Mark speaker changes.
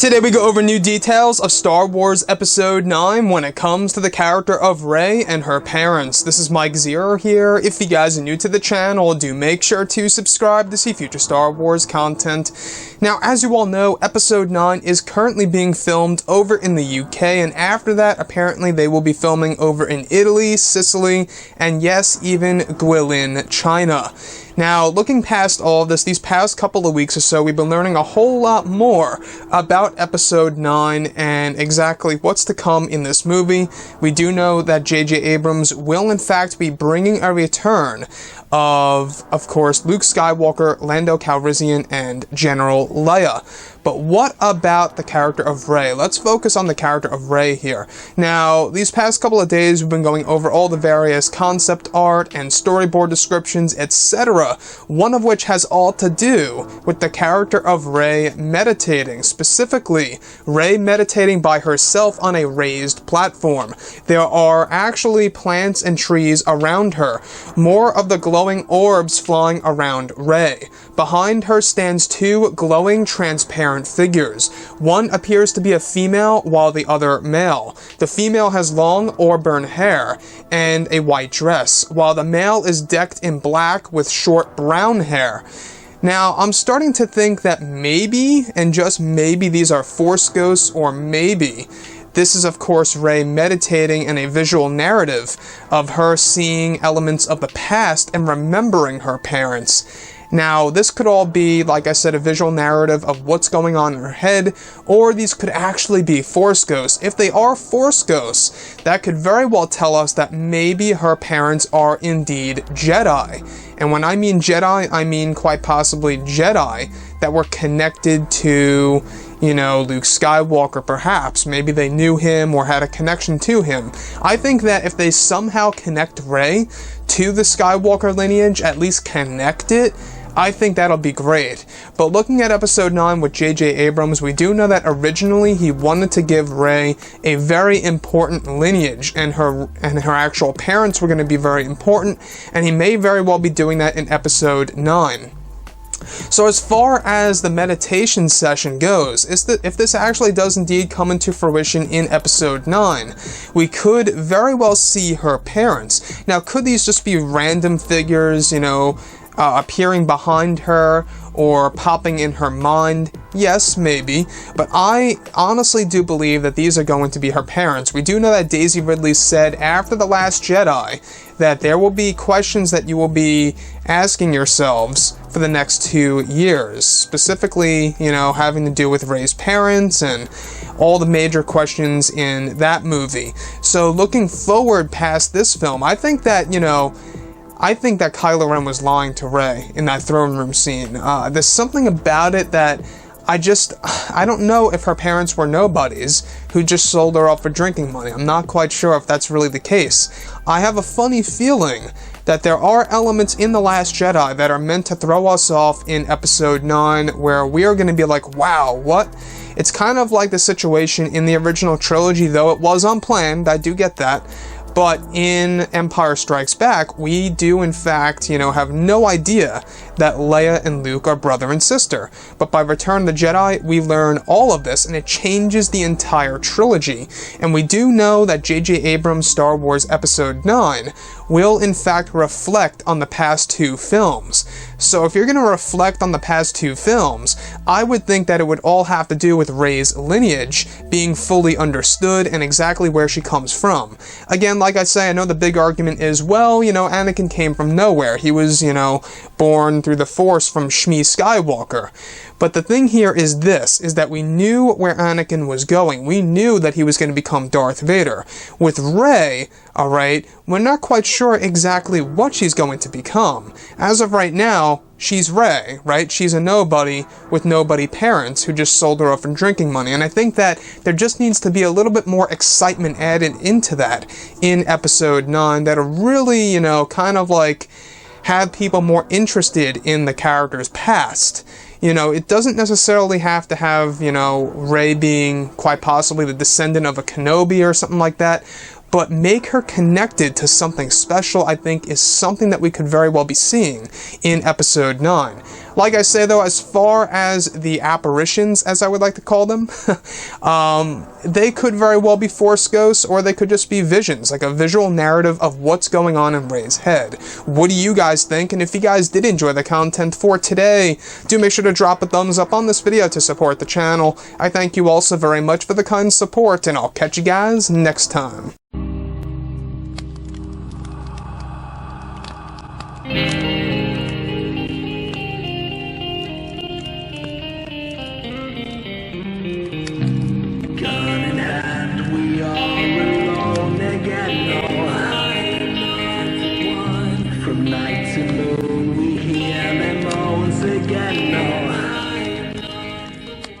Speaker 1: Today we go over new details of Star Wars Episode 9 when it comes to the character of Rey and her parents. This is Mike Zero here. If you guys are new to the channel, do make sure to subscribe to see future Star Wars content. Now, as you all know, Episode 9 is currently being filmed over in the UK, and after that, apparently they will be filming over in Italy, Sicily, and yes, even Guilin, China. Now, looking past all of this, these past couple of weeks or so, we've been learning a whole lot more about Episode 9 and exactly what's to come in this movie. We do know that JJ Abrams will in fact be bringing a return of course, Luke Skywalker, Lando Calrissian, and General Leia. But what about the character of Rey? Let's focus on the character of Rey here. Now, these past couple of days, we've been going over all the various concept art and storyboard descriptions, etc., one of which has all to do with the character of Rey meditating, specifically, Rey meditating by herself on a raised platform. There are actually plants and trees around her, more of the glowing orbs flying around Rey. Behind her stands two glowing, transparent figures. One appears to be a female, while the other male. The female has long auburn hair and a white dress, while the male is decked in black with short brown hair. Now, I'm starting to think that maybe, and just maybe, these are Force ghosts, or maybe this is, of course, Rey meditating in a visual narrative of her seeing elements of the past and remembering her parents. Now, this could all be, like I said, a visual narrative of what's going on in her head, or these could actually be Force ghosts. If they are Force ghosts, that could very well tell us that maybe her parents are indeed Jedi. And when I mean Jedi, I mean quite possibly Jedi that were connected to, Luke Skywalker, perhaps. Maybe they knew him or had a connection to him. I think that if they somehow connect Rey to the Skywalker lineage, at least connect it, I think that'll be great. But looking at Episode 9 with JJ Abrams, we do know that originally he wanted to give Rey a very important lineage, and her actual parents were going to be very important, and he may very well be doing that in Episode 9. So as far as the meditation session goes, if this actually does indeed come into fruition in Episode 9, we could very well see her parents. Now, could these just be random figures, appearing behind her or popping in her mind? Yes, maybe, but I honestly do believe that these are going to be her parents. We do know that Daisy Ridley said after The Last Jedi that there will be questions that you will be asking yourselves for the next 2 years, specifically, having to do with Rey's parents and all the major questions in that movie. So looking forward past this film, I think that Kylo Ren was lying to Rey in that throne room scene. There's something about it that I don't know if her parents were nobodies who just sold her off for drinking money. I'm not quite sure if that's really the case. I have a funny feeling that there are elements in The Last Jedi that are meant to throw us off in Episode 9 where we are going to be like, wow, what? It's kind of like the situation in the original trilogy, though it was unplanned, I do get that. But in Empire Strikes Back, we do in fact, have no idea that Leia and Luke are brother and sister. But by Return of the Jedi, we learn all of this, and it changes the entire trilogy. And we do know that JJ Abrams' Star Wars Episode 9 will in fact reflect on the past two films. So if you're going to reflect on the past two films, I would think that it would all have to do with Rey's lineage being fully understood and exactly where she comes from. Again, like I say, I know the big argument is, well, Anakin came from nowhere. He was, born through the Force from Shmi Skywalker. But the thing here is this, is that we knew where Anakin was going. We knew that he was going to become Darth Vader. With Rey, alright, we're not quite sure exactly what she's going to become. As of right now, she's Rey, right? She's a nobody with nobody parents who just sold her off for drinking money. And I think that there just needs to be a little bit more excitement added into that in Episode 9 that'll really, kind of like have people more interested in the character's past. It doesn't necessarily have to have, Rey being quite possibly the descendant of a Kenobi or something like that, but make her connected to something special, I think, is something that we could very well be seeing in Episode 9. Like I say, though, as far as the apparitions, as I would like to call them, they could very well be Force ghosts, or they could just be visions, like a visual narrative of what's going on in Rey's head. What do you guys think? And if you guys did enjoy the content for today, do make sure to drop a thumbs up on this video to support the channel. I thank you also very much for the kind support, and I'll catch you guys next time.